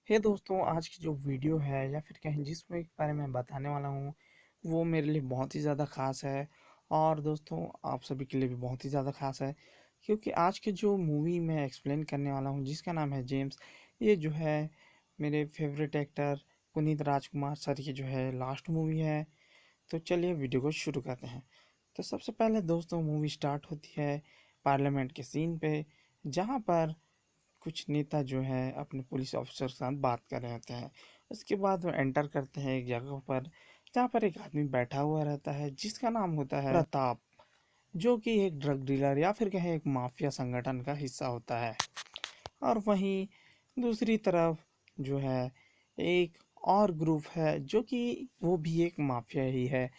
हे दोस्तों, आज की जो वीडियो है या फिर कहें जिस मूवी के बारे में बताने वाला हूँ, वो मेरे लिए बहुत ही ज़्यादा ख़ास है। और दोस्तों, आप सभी के लिए भी बहुत ही ज़्यादा ख़ास है, क्योंकि आज की जो मूवी मैं एक्सप्लेन करने वाला हूँ, जिसका नाम है जेम्स। ये जो है मेरे फेवरेट एक्टर पुनीत राजकुमार सर की जो है लास्ट मूवी है। तो चलिए वीडियो को शुरू करते हैं। तो सबसे पहले दोस्तों, मूवी स्टार्ट होती है पार्लियामेंट के सीन पे, जहाँ पर कुछ नेता जो है अपने पुलिस ऑफिसर के साथ बात कर रहे होते हैं। उसके बाद वो एंटर करते हैं एक जगह पर, जहाँ पर एक आदमी बैठा हुआ रहता है जिसका नाम होता है प्रताप, जो कि एक ड्रग डीलर या फिर कहें एक माफिया संगठन का हिस्सा होता है। और वहीं दूसरी तरफ जो है एक और ग्रुप है, जो कि वो भी एक माफिया ही है,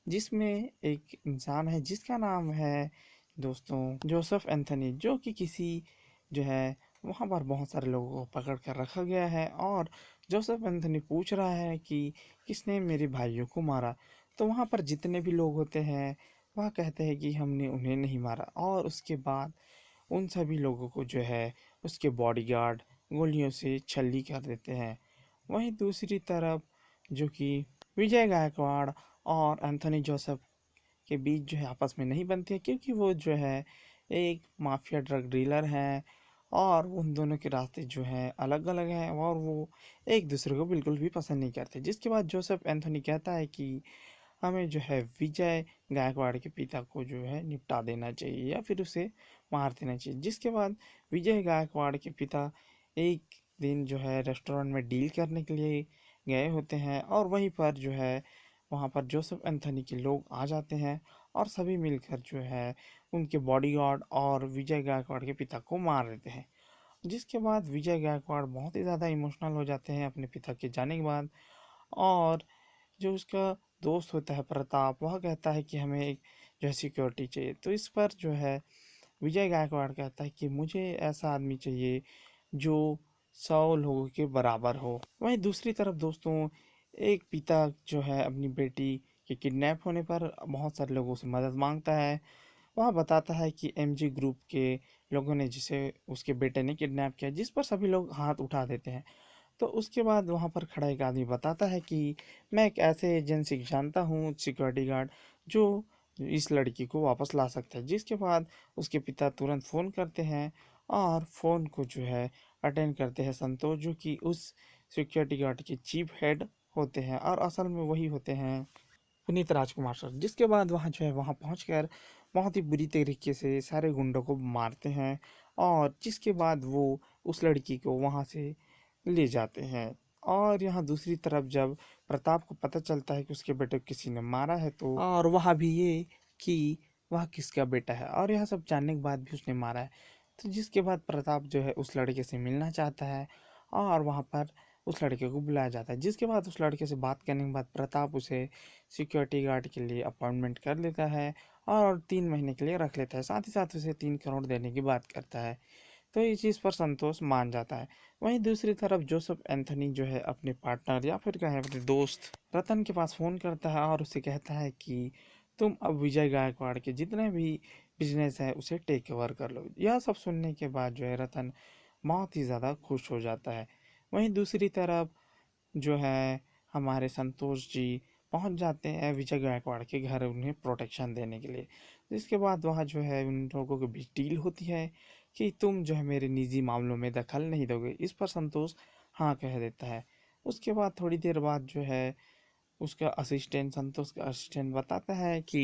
जिसमें एक इंसान है जिसका नाम है दोस्तों जोसेफ एंथनी, जो कि किसी जो है वहाँ पर बहुत सारे लोगों को पकड़ कर रखा गया है। और जोसेफ एंथनी पूछ रहा है कि किसने मेरे भाइयों को मारा। तो वहाँ पर जितने भी लोग होते हैं वह कहते हैं कि हमने उन्हें नहीं मारा। और उसके बाद उन सभी लोगों को जो है उसके बॉडीगार्ड गोलियों से छल्ली कर देते हैं। वहीं दूसरी तरफ जो कि विजय गायकवाड़ और एंथनी जोसेफ के बीच जो है आपस में नहीं बनती है, क्योंकि वो जो है एक माफिया ड्रग डीलर हैं। और उन दोनों के रास्ते जो हैं अलग अलग हैं, और वो एक दूसरे को बिल्कुल भी पसंद नहीं करते। जिसके बाद जोसेफ एंथोनी कहता है कि हमें जो है विजय गायकवाड़ के पिता को जो है निपटा देना चाहिए या फिर उसे मार देना चाहिए। जिसके बाद विजय गायकवाड़ के पिता एक दिन जो है रेस्टोरेंट में डील करने के लिए गए होते हैं, और वहीं पर जो है वहाँ पर जोसेफ एंथनी के लोग आ जाते हैं, और सभी मिलकर जो है उनके बॉडीगार्ड और विजय गायकवाड़ के पिता को मार देते हैं। जिसके बाद विजय गायकवाड़ बहुत ही ज़्यादा इमोशनल हो जाते हैं अपने पिता के जाने के बाद। और जो उसका दोस्त होता है प्रताप, वह कहता है कि हमें एक जो है सिक्योरिटी चाहिए। तो इस पर जो है विजय गायकवाड़ कहता है कि मुझे ऐसा आदमी चाहिए जो 100 लोगों के बराबर हो। वहीं दूसरी तरफ दोस्तों, एक पिता जो है अपनी बेटी के किडनैप होने पर बहुत सारे लोगों से मदद मांगता है। वह बताता है कि एमजी ग्रुप के लोगों ने जिसे उसके बेटे ने किडनैप किया, जिस पर सभी लोग हाथ उठा देते हैं। तो उसके बाद वहाँ पर खड़ा एक आदमी बताता है कि मैं एक ऐसे एजेंसी को जानता हूँ, सिक्योरिटी गार्ड, जो इस लड़की को वापस ला सकता है। जिसके बाद उसके पिता तुरंत फ़ोन करते हैं, और फ़ोन को जो है अटेंड करते हैं संतोष, जो कि उस सिक्योरिटी गार्ड के चीफ हेड होते हैं, और असल में वही होते हैं पुनीत राजकुमार सर। जिसके बाद वहाँ जो है वहाँ पहुँचकर बहुत ही बुरी तरीके से सारे गुंडों को मारते हैं, और जिसके बाद वो उस लड़की को वहाँ से ले जाते हैं। और यहाँ दूसरी तरफ जब प्रताप को पता चलता है कि उसके बेटे को किसी ने मारा है, तो और वह भी ये कि वह किसका बेटा है, और यह सब जानने के बाद भी उसने मारा है। तो जिसके बाद प्रताप जो है उस लड़के से मिलना चाहता है, और वहाँ पर उस लड़के को बुलाया जाता है। जिसके बाद उस लड़के से बात करने के बाद प्रताप उसे सिक्योरिटी गार्ड के लिए अपॉइंटमेंट कर लेता है, और 3 महीने के लिए रख लेता है। साथ ही साथ उसे 3 करोड़ देने की बात करता है। तो इस चीज़ पर संतोष मान जाता है। वहीं दूसरी तरफ जोसेफ एंथनी जो है अपने पार्टनर या फिर कहें अपने दोस्त रतन के पास फ़ोन करता है, और उसे कहता है कि तुम अब विजय गायकवाड़ के जितने भी बिजनेस है उसे टेक ओवर कर लो। यह सब सुनने के बाद जो है रतन बहुत ही ज़्यादा खुश हो जाता है। वहीं दूसरी तरफ जो है हमारे संतोष जी पहुंच जाते हैं विजय गायकवाड़ के घर उन्हें प्रोटेक्शन देने के लिए। जिसके बाद वहाँ जो है उन लोगों के बीच डील होती है कि तुम जो है मेरे निजी मामलों में दखल नहीं दोगे। इस पर संतोष हाँ कह देता है। उसके बाद थोड़ी देर बाद जो है उसका असिस्टेंट संतोष का असिस्टेंट बताता है कि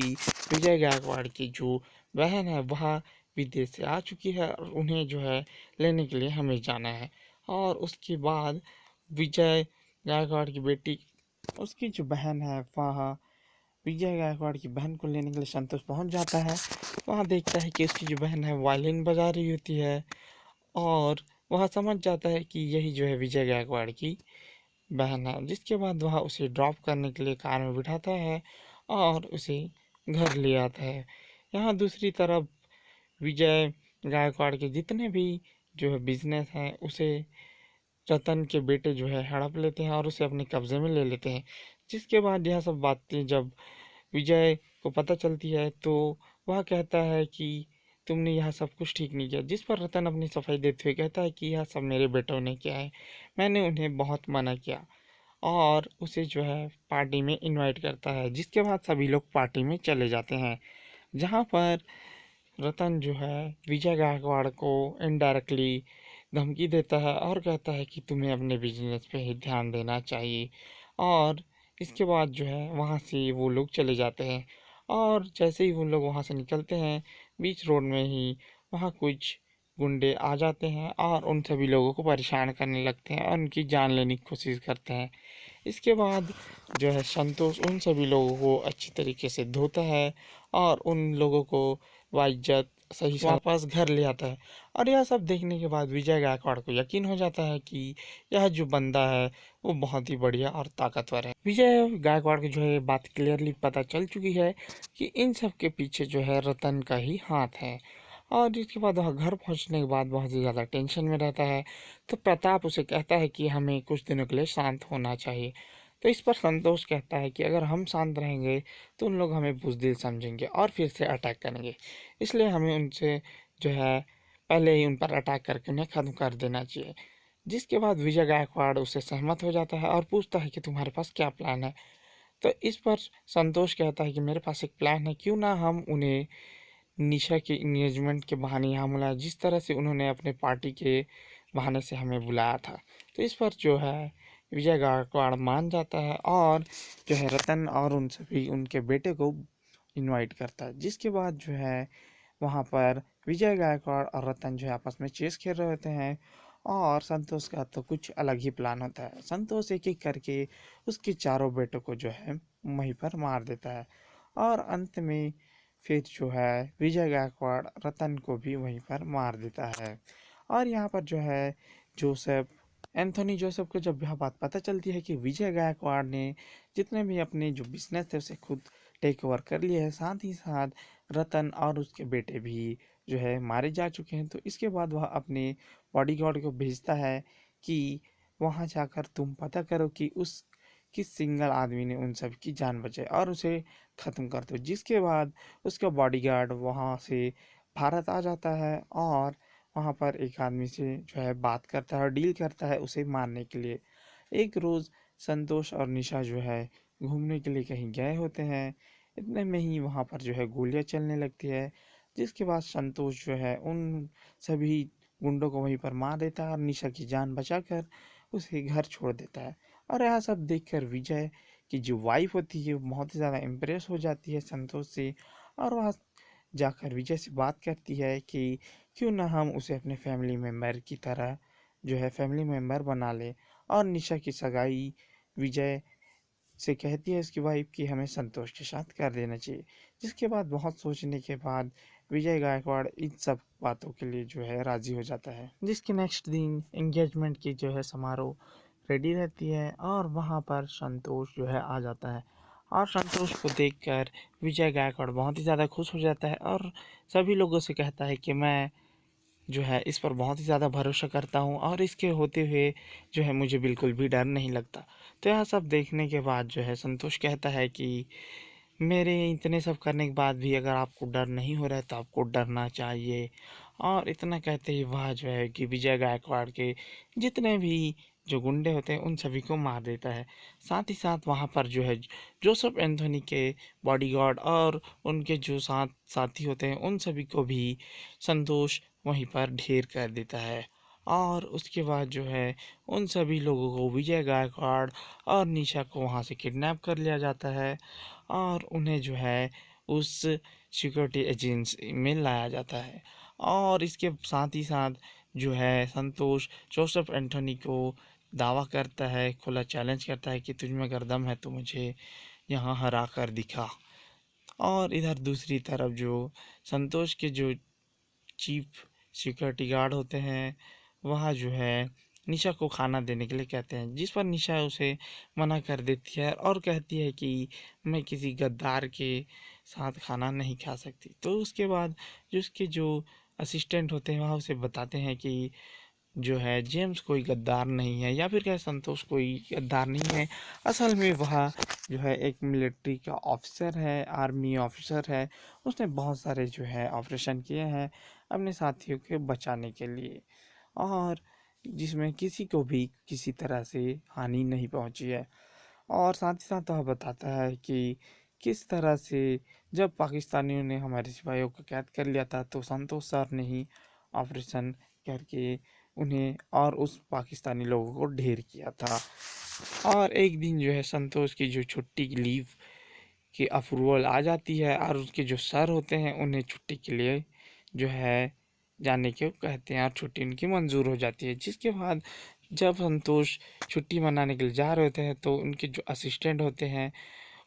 विजय गायकवाड़ की जो बहन है वह विदेश से आ चुकी है, और उन्हें जो है लेने के लिए हमें जाना है। और उसके बाद विजय गायकवाड़ की बेटी, उसकी जो बहन है, वह विजय गायकवाड़ की बहन को लेने के लिए संतोष पहुंच जाता है। वहाँ देखता है कि उसकी जो बहन है वायलिन बजा रही होती है, और वह समझ जाता है कि यही जो है विजय गायकवाड़ की बहन है। जिसके बाद वह उसे ड्रॉप करने के लिए कार में बिठाता है, और उसे घर ले आता है। यहाँ दूसरी तरफ विजय गायकवाड़ के जितने भी जो है बिजनेस हैं उसे रतन के बेटे जो है हड़प लेते हैं, और उसे अपने कब्जे में ले लेते हैं। जिसके बाद यह सब बातें जब विजय को पता चलती है, तो वह कहता है कि तुमने यह सब कुछ ठीक नहीं किया। जिस पर रतन अपनी सफाई देते हुए कहता है कि यह सब मेरे बेटों ने किया है, मैंने उन्हें बहुत मना किया। और उसे जो है पार्टी में इनवाइट करता है, जिसके बाद सभी लोग पार्टी में चले जाते हैं, जहाँ पर रतन जो है विजय गायकवाड़ को इनडायरेक्टली धमकी देता है और कहता है कि तुम्हें अपने बिजनेस पे ही ध्यान देना चाहिए। और इसके बाद जो है वहाँ से वो लोग चले जाते हैं। और जैसे ही वो लोग वहाँ से निकलते हैं, बीच रोड में ही वहाँ कुछ गुंडे आ जाते हैं और उन सभी लोगों को परेशान करने लगते हैं और उनकी जान लेने की कोशिश करते हैं। इसके बाद जो है संतोष उन सभी लोगों को अच्छी तरीके से धोता है और उन लोगों को वाइज्जत सही वापस घर ले आता है। और यह सब देखने के बाद विजय गायकवाड़ को यकीन हो जाता है कि यह जो बंदा है वो बहुत ही बढ़िया और ताकतवर है। विजय गायकवाड़ की जो है बात क्लियरली पता चल चुकी है कि इन सब के पीछे जो है रतन का ही हाथ है। और इसके बाद वह घर पहुंचने के बाद बहुत ही ज़्यादा टेंशन में रहता है। तो प्रताप उसे कहता है कि हमें कुछ दिनों के लिए शांत होना चाहिए। तो इस पर संतोष कहता है कि अगर हम शांत रहेंगे तो उन लोग हमें बुज़दिल समझेंगे और फिर से अटैक करेंगे, इसलिए हमें उनसे जो है पहले ही उन पर अटैक करके उन्हें ख़त्म कर देना चाहिए। जिसके बाद विजय गायकवाड़ उससे सहमत हो जाता है और पूछता है कि तुम्हारे पास क्या प्लान है। तो इस पर संतोष कहता है कि मेरे पास एक प्लान है, क्यों ना हम उन्हें निशा के इंगेजमेंट के बहाने यहाँ बुलाया, जिस तरह से उन्होंने अपने पार्टी के बहाने से हमें बुलाया था। तो इस पर जो है विजय गायकवाड़ मान जाता है और जो है रतन और उन सभी उनके बेटे को इनवाइट करता है। जिसके बाद जो है वहाँ पर विजय गायकवाड़ और रतन जो है आपस में चेस खेल रहे होते हैं और संतोष का तो कुछ अलग ही प्लान होता है। संतोष एक एक करके उसके चारों बेटों को जो है वहीं पर मार देता है और अंत में फिर जो है विजय गायकवाड़ रतन को भी वहीं पर मार देता है। और यहाँ पर जो है जोसेफ एंथोनी जोसेफ को जब यह बात पता चलती है कि विजय गायकवाड़ ने जितने भी अपने जो बिजनेस थे उसे खुद टेक ओवर कर लिया है, साथ ही साथ रतन और उसके बेटे भी जो है मारे जा चुके हैं, तो इसके बाद वह अपने बॉडीगार्ड को भेजता है कि वहाँ जाकर तुम पता करो कि उस किस सिंगल आदमी ने उन सब की जान बचाई और उसे ख़त्म कर दो। जिसके बाद उसका बॉडीगार्ड वहाँ से भारत आ जाता है और वहाँ पर एक आदमी से जो है बात करता है और डील करता है उसे मारने के लिए। एक रोज़ संतोष और निशा जो है घूमने के लिए कहीं गए होते हैं, इतने में ही वहाँ पर जो है गोलियाँ चलने लगती है। जिसके बाद संतोष जो है उन सभी गुंडों को वहीं पर मार देता है और निशा की जान बचाकर उसे घर छोड़ देता है। और यह सब देखकर विजय की जो वाइफ होती है वो बहुत ही ज़्यादा इम्प्रेस हो जाती है संतोष से और वह जाकर विजय से बात करती है कि क्यों ना हम उसे अपने फैमिली मेम्बर की तरह जो है फैमिली मेम्बर बना ले। और निशा की सगाई विजय से कहती है उसकी वाइफ कि हमें संतोष के साथ कर देना चाहिए। जिसके बाद बहुत सोचने के बाद विजय गायकवाड़ इन सब बातों के लिए जो है राज़ी हो जाता है। जिसके नेक्स्ट दिन एंगेजमेंट की जो है समारोह रेडी रहती है और वहाँ पर संतोष जो है आ जाता है और संतोष को देखकर विजय गायकवाड़ बहुत ही ज़्यादा खुश हो जाता है और सभी लोगों से कहता है कि मैं जो है इस पर बहुत ही ज़्यादा भरोसा करता हूँ और इसके होते हुए जो है मुझे बिल्कुल भी डर नहीं लगता। तो यह सब देखने के बाद जो है संतोष कहता है कि मेरे इतने सब करने के बाद भी अगर आपको डर नहीं हो रहा है तो आपको डरना चाहिए। और इतना कहते ही वह जो है कि विजय गायकवाड़ के जितने भी जो गुंडे होते हैं उन सभी को मार देता है। साथ ही साथ वहाँ पर जो है जोसेफ एंथोनी के बॉडीगार्ड और उनके जो साथी होते हैं उन सभी को भी संतोष वहीं पर ढेर कर देता है। और उसके बाद जो है उन सभी लोगों को विजय गायकवाड़ और निशा को वहाँ से किडनैप कर लिया जाता है और उन्हें जो है उस सिक्योरिटी एजेंसी में लाया जाता है। और इसके साथ ही साथ जो है संतोष जोसेफ एंथोनी को दावा करता है, खुला चैलेंज करता है कि तुझ में अगर दम है तो मुझे यहाँ हरा कर दिखा। और इधर दूसरी तरफ जो संतोष के जो चीफ सिक्योरिटी गार्ड होते हैं वह जो है निशा को खाना देने के लिए कहते हैं, जिस पर निशा उसे मना कर देती है और कहती है कि मैं किसी गद्दार के साथ खाना नहीं खा सकती। तो उसके बाद जो उसके जो असिस्टेंट होते हैं वह उसे बताते हैं कि जो है जेम्स कोई गद्दार नहीं है, या फिर क्या संतोष कोई गद्दार नहीं है। असल में वह जो है एक मिलिट्री का ऑफिसर है, आर्मी ऑफिसर है। उसने बहुत सारे जो है ऑपरेशन किए हैं अपने साथियों के बचाने के लिए, और जिसमें किसी को भी किसी तरह से हानि नहीं पहुंची है। और साथ ही साथ वह बताता है कि किस तरह से जब पाकिस्तानियों ने हमारे सिपाहियों को कैद कर लिया था, तो संतोष सर ने ही ऑपरेशन करके उन्हें और उस पाकिस्तानी लोगों को ढेर किया था। और एक दिन जो है संतोष की जो छुट्टी की लीव की अप्रूवल आ जाती है, और उसके जो सर होते हैं उन्हें छुट्टी के लिए जो है जाने के कहते हैं, और छुट्टी उनकी मंजूर हो जाती है। जिसके बाद जब संतोष छुट्टी मनाने के लिए जा रहे होते हैं, तो उनके जो असिस्टेंट होते हैं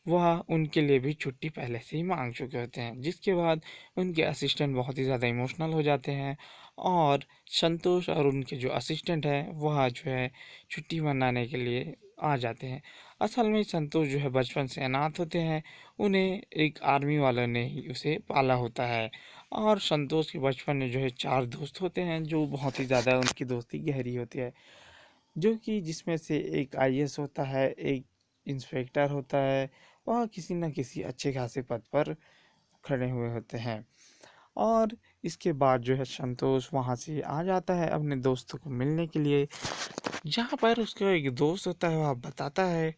वह उनके लिए भी छुट्टी पहले से ही मांग चुके होते हैं। जिसके बाद उनके असिस्टेंट बहुत ही ज़्यादा इमोशनल हो जाते हैं, और संतोष और उनके जो असिस्टेंट हैं वह जो है छुट्टी मनाने के लिए आ जाते हैं। असल में संतोष जो है बचपन से अनाथ होते हैं, उन्हें एक आर्मी वालों ने ही उसे पाला होता है। और संतोष के बचपन में जो है 4 दोस्त होते हैं, जो बहुत ही ज़्यादा उनकी दोस्ती गहरी होती है, जो कि जिसमें से एक आईएएस होता है, एक इंस्पेक्टर होता है, वह किसी न किसी अच्छे खासे पद पर खड़े हुए होते हैं। और इसके बाद जो है संतोष वहाँ से आ जाता है अपने दोस्तों को मिलने के लिए, जहाँ पर उसका एक दोस्त होता है, वह बताता है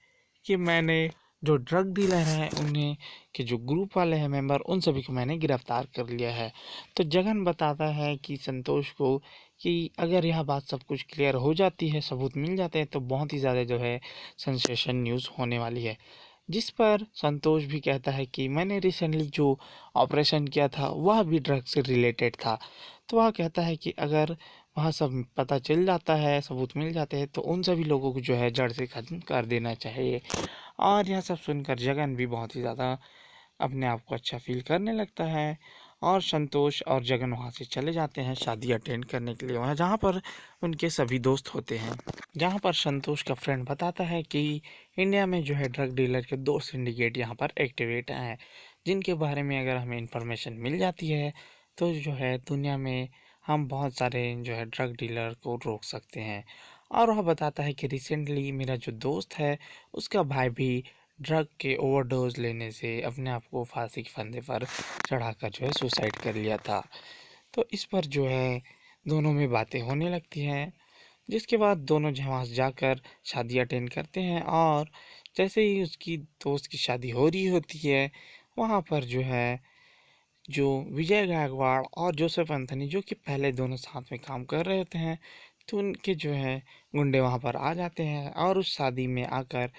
कि मैंने जो ड्रग डीलर हैं उन्हें के जो ग्रुप वाले हैं मेंबर, उन सभी को मैंने गिरफ्तार कर लिया है। तो जगन बताता है कि संतोष को कि अगर यह बात सब कुछ क्लियर हो जाती है, सबूत मिल जाते हैं, तो बहुत ही ज़्यादा जो है सेंसेशन न्यूज़ होने वाली है। जिस पर संतोष भी कहता है कि मैंने रिसेंटली जो ऑपरेशन किया था वह भी ड्रग से रिलेटेड था। तो वह कहता है कि अगर वह सब पता चल जाता है, सबूत मिल जाते हैं, तो उन सभी लोगों को जो है जड़ से ख़त्म कर देना चाहिए। और यह सब सुनकर जगन भी बहुत ही ज़्यादा अपने आप को अच्छा फील करने लगता है, और संतोष और जगन वहाँ से चले जाते हैं शादी अटेंड करने के लिए, वहाँ जहाँ पर उनके सभी दोस्त होते हैं। जहाँ पर संतोष का फ्रेंड बताता है कि इंडिया में जो है ड्रग डीलर के 2 सिंडिकेट यहाँ पर एक्टिवेट हैं, जिनके बारे में अगर हमें इंफॉर्मेशन मिल जाती है तो जो है दुनिया में हम बहुत सारे जो है ड्रग डीलर को रोक सकते हैं। और वह बताता है कि रिसेंटली मेरा जो दोस्त है उसका भाई भी ड्रग के ओवरडोज लेने से अपने आप को फांसी के फंदे पर चढ़ाकर जो है सुसाइड कर लिया था। तो इस पर जो है दोनों में बातें होने लगती हैं। जिसके बाद दोनों जो वहाँ जाकर शादी अटेंड करते हैं, और जैसे ही उसकी दोस्त की शादी हो रही होती है, वहाँ पर जो है जो विजय गायकवाड़ और जोसेफ एंथनी, जो कि पहले दोनों साथ में काम कर रहे होते हैं, तो उनके जो है गुंडे वहाँ पर आ जाते हैं, और उस शादी में आकर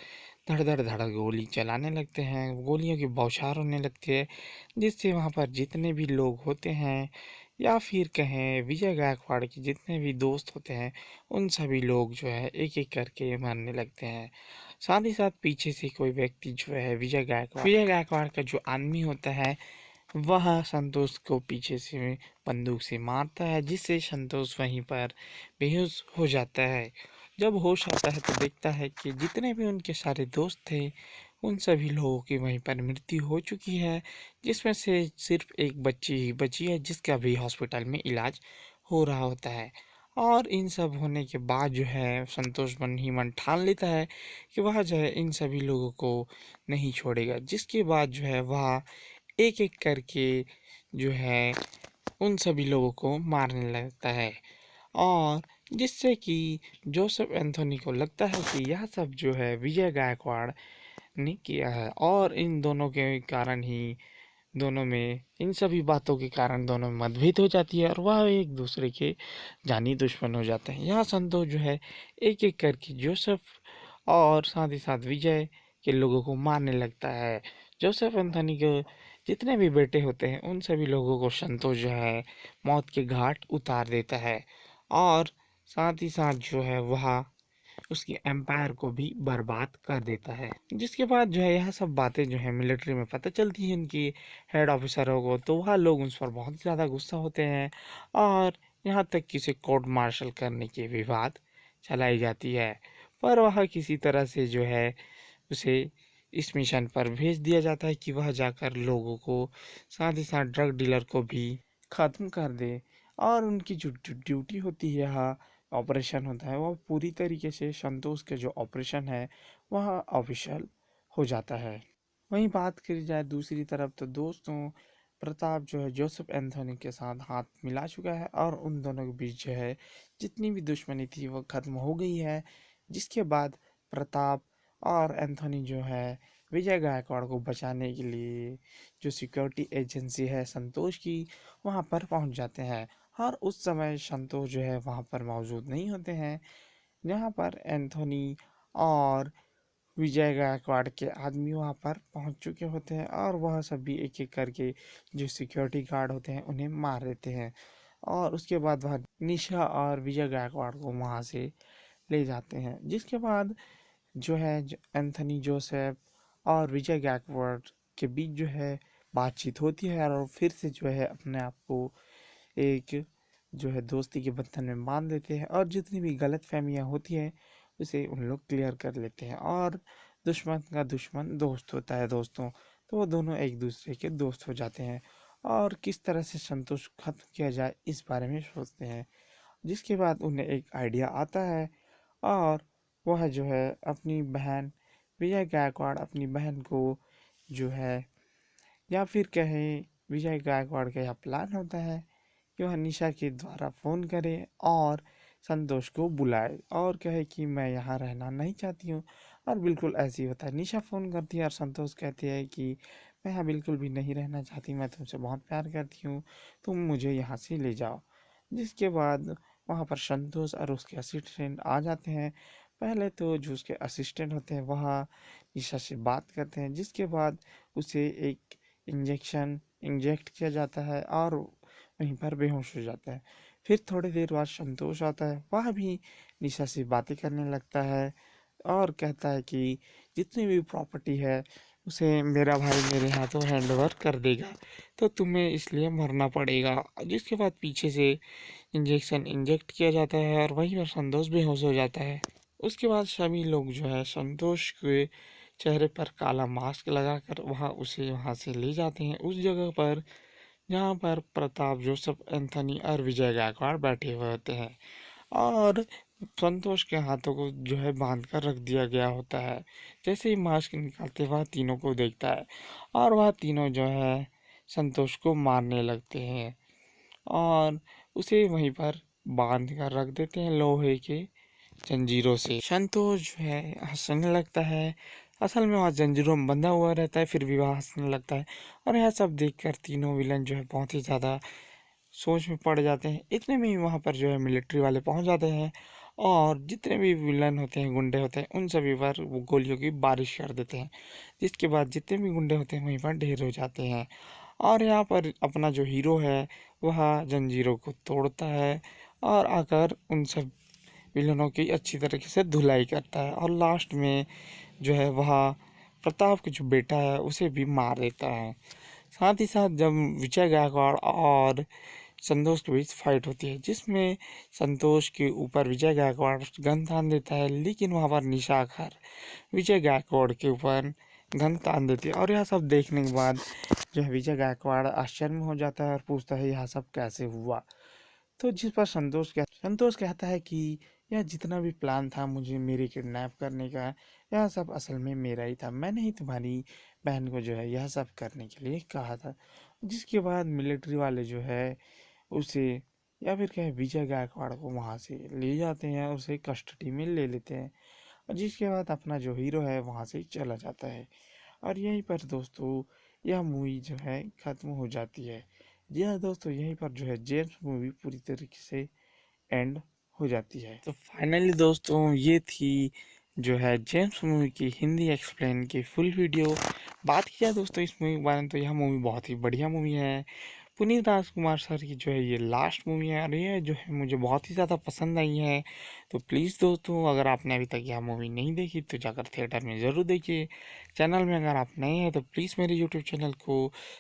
धड़ धड़ धड़ गोली चलाने लगते हैं, गोलियों की बौछार होने लगती है, जिससे वहाँ पर जितने भी लोग होते हैं, या फिर कहें विजय गायकवाड़ के जितने भी दोस्त होते हैं, उन सभी लोग जो है एक एक करके मरने लगते हैं। साथ ही साथ पीछे से कोई व्यक्ति जो है विजय गायकवाड़ का जो आदमी होता है, वह संतोष को पीछे से बंदूक से मारता है, जिससे संतोष वहीं पर बेहोश हो जाता है। जब होश आता है तो देखता है कि जितने भी उनके सारे दोस्त थे, उन सभी लोगों की वहीं पर मृत्यु हो चुकी है, जिसमें से सिर्फ एक बच्ची ही बची है, जिसका भी हॉस्पिटल में इलाज हो रहा होता है। और इन सब होने के बाद जो है संतोष मन ही मन ठान लेता है कि वह जो है इन सभी लोगों को नहीं छोड़ेगा। जिसके बाद जो है वह एक एक करके जो है उन सभी लोगों को मारने लगता है, और जिससे कि जोसेफ एंथोनी को लगता है कि यह सब जो है विजय गायकवाड़ ने किया है, और इन दोनों के कारण ही दोनों में इन सभी बातों के कारण दोनों में मतभेद हो जाती है, और वह एक दूसरे के जानी दुश्मन हो जाते हैं। यहाँ संतोष जो है एक एक करके जोसेफ और साथ ही साथ विजय के लोगों को मारने लगता है। जोसेफ एंथोनी के जितने भी बेटे होते हैं उन सभी लोगों को संतोष जो है मौत के घाट उतार देता है, और साथ ही साथ जो है वह उसकी एम्पायर को भी बर्बाद कर देता है। जिसके बाद जो है यह सब बातें जो है मिलिट्री में पता चलती हैं उनकी हेड ऑफिसरों को, तो वह लोग उस पर बहुत ज़्यादा गुस्सा होते हैं, और यहाँ तक कि उसे कोर्ट मार्शल करने की भी बात चलाई जाती है। पर वह किसी तरह से जो है उसे इस मिशन पर भेज दिया जाता है कि वह जाकर लोगों को साथ ही साथ ड्रग डीलर को भी ख़त्म कर दे। और उनकी जो ड्यूटी होती है यहाँ ऑपरेशन होता है, वह पूरी तरीके से संतोष के जो ऑपरेशन है वह ऑफिशियल हो जाता है। वहीं बात करी जाए दूसरी तरफ तो दोस्तों, प्रताप जो है जोसेफ एंथोनी के साथ हाथ मिला चुका है और उन दोनों के बीच जो है जितनी भी दुश्मनी थी वो खत्म हो गई है। जिसके बाद प्रताप और एंथोनी जो है विजय गायकवाड़ को बचाने के लिए जो सिक्योरिटी एजेंसी है संतोष की, वहाँ पर पहुँच जाते हैं। और उस समय संतोष जो है वहाँ पर मौजूद नहीं होते हैं, जहाँ पर एंथोनी और विजय गायकवाड़ के आदमी वहाँ पर पहुँच चुके होते हैं और वह सभी एक एक करके जो सिक्योरिटी गार्ड होते हैं उन्हें मार देते हैं। और उसके बाद वह निशा और विजय गायकवाड़ को वहाँ से ले जाते हैं। जिसके बाद जो है एंथनी जोसेफ और विजय गायकवाड़ के बीच जो है बातचीत होती है और फिर से जो है अपने आप को एक जो है दोस्ती के बंधन में बांध देते हैं और जितनी भी गलत फहमियाँ होती हैं उसे उन लोग क्लियर कर लेते हैं। और दुश्मन का दुश्मन दोस्त होता है दोस्तों, तो वो दोनों एक दूसरे के दोस्त हो जाते हैं और किस तरह से संतोष खत्म किया जाए इस बारे में सोचते हैं। जिसके बाद उन्हें एक आइडिया आता है और वह जो है अपनी बहन विजय गायकवाड़ अपनी बहन को जो है, या फिर कहें विजय गायकवाड़ का यह प्लान होता है कि वह निशा के द्वारा फ़ोन करे और संतोष को बुलाए और कहे कि मैं यहाँ रहना नहीं चाहती हूँ। और बिल्कुल ऐसे ही होता है, निशा फ़ोन करती है और संतोष कहते हैं कि मैं यहाँ बिल्कुल भी नहीं रहना चाहती, मैं तुमसे बहुत प्यार करती हूँ, तुम मुझे यहाँ से ले जाओ। जिसके बाद वहाँ पर संतोष और उसके असिस्टेंट आ जाते हैं। पहले तो जो उसके असिस्टेंट होते हैं वह निशा से बात करते हैं, जिसके बाद उसे एक इंजेक्शन इंजेक्ट किया जाता है और वहीं पर बेहोश हो जाता है। फिर थोड़ी देर बाद संतोष आता है, वह भी निशा से बातें करने लगता है और कहता है कि जितनी भी प्रॉपर्टी है उसे मेरा भाई मेरे हाथों हैंड ओवर कर देगा, तो तुम्हें इसलिए मरना पड़ेगा। जिसके बाद पीछे से इंजेक्शन इंजेक्ट किया जाता है और वहीं पर संतोष बेहोश हो जाता है। उसके बाद सभी लोग जो है संतोष के चेहरे पर काला मास्क लगाकर उसे वहाँ से ले जाते हैं उस जगह पर जहाँ पर प्रताप जोसेफ एंथनी और विजय गायकवाड़ बैठे हुए होते हैं और संतोष के हाथों को जो है बांध कर रख दिया गया होता है। जैसे ही मास्क निकालते वह तीनों को देखता है और वह तीनों जो है संतोष को मारने लगते हैं और उसे वहीं पर बांध कर रख देते हैं लोहे के जंजीरों से। संतोष जो है हंसने लगता है, असल में वह जंजीरों में बंधा हुआ रहता है फिर भी वह हंसने लगता है। और यह सब देखकर तीनों विलन जो है बहुत ही ज़्यादा सोच में पड़ जाते हैं। इतने में ही वहाँ पर जो है मिलिट्री वाले पहुँच जाते हैं और जितने भी विलन होते हैं गुंडे होते हैं उन सभी पर वो गोलियों की बारिश कर देते हैं। जिसके बाद जितने भी गुंडे होते हैं वहीं पर ढेर हो जाते हैं और यहाँ पर अपना जो हीरो है वह जंजीरों को तोड़ता है और आकर उन सब विलनों की अच्छी तरीके से धुलाई करता है और लास्ट में जो है वह प्रताप का जो बेटा है उसे भी मार देता है। साथ ही साथ जब विजय गायकवाड़ और संतोष के बीच फाइट होती है जिसमें संतोष के ऊपर विजय गायकवाड़ गन तान देता है, लेकिन वहाँ पर निशा आकर विजय गायकवाड़ के ऊपर गन तान देती है और यह सब देखने के बाद जो है विजय गायकवाड़ आश्चर्य में हो जाता है और पूछता है यह सब कैसे हुआ। तो जिस पर संतोष कहता है कि यह जितना भी प्लान था मुझे मेरे किडनैप करने का, यह सब असल में मेरा ही था, मैंने ही तुम्हारी बहन को जो है यह सब करने के लिए कहा था। जिसके बाद मिलिट्री वाले जो है उसे, या फिर कहे विजय गायकवाड़ को वहाँ से ले जाते हैं, उसे कस्टडी में ले लेते हैं और जिसके बाद अपना जो हीरो है वहाँ से चला जाता है। और यहीं पर दोस्तों यह मूवी जो है ख़त्म हो जाती है। जी हाँ दोस्तों, यहीं पर जो है जेम्स मूवी पूरी तरीके से एंड हो जाती है। तो फाइनली दोस्तों ये थी जो है जेम्स मूवी की हिंदी एक्सप्लेन की फुल वीडियो। बात किया दोस्तों इस मूवी के बारे में तो यह मूवी बहुत ही बढ़िया मूवी है। पुनीत राजकुमार सर की जो है ये लास्ट मूवी है और ये जो है मुझे बहुत ही ज़्यादा पसंद आई है। तो प्लीज़ दोस्तों अगर आपने अभी तक यह मूवी नहीं देखी तो जाकर थिएटर में ज़रूर देखिए। चैनल में अगर आप नए हैं तो प्लीज़ मेरे यूट्यूब चैनल को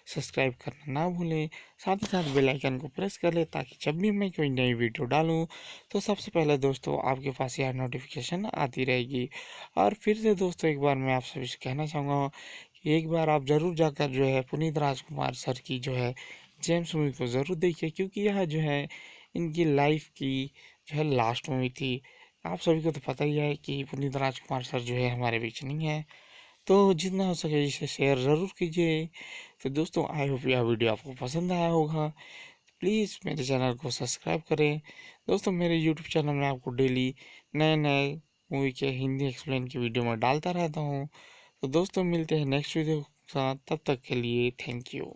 सब्सक्राइब करना ना भूलें। साथ ही साथ बेल आइकन को प्रेस कर लें ताकि जब भी मैं कोई नई वीडियो डालूं तो सबसे पहले दोस्तों आपके पास यह नोटिफिकेशन आती रहेगी। और फिर से दोस्तों एक बार मैं आप सभी से कहना चाहूँगा कि एक बार आप ज़रूर जाकर जो है पुनीत राजकुमार सर की जो है जेम्स मूवी को ज़रूर देखिए, क्योंकि यह जो है इनकी लाइफ की जो है लास्ट मूवी थी। आप सभी को तो पता ही है कि पुनीत राजकुमार सर जो है हमारे बीच नहीं है, तो जितना हो सके इसे शेयर ज़रूर कीजिए। तो दोस्तों आई होप यह वीडियो आपको पसंद आया होगा। प्लीज़ मेरे चैनल को सब्सक्राइब करें। दोस्तों मेरे यूट्यूब चैनल में आपको डेली नए नए मूवी के हिंदी एक्सप्लेन की वीडियो में डालता रहता हूँ। तो दोस्तों मिलते हैं नेक्स्ट वीडियो के साथ, तब तक के लिए थैंक यू।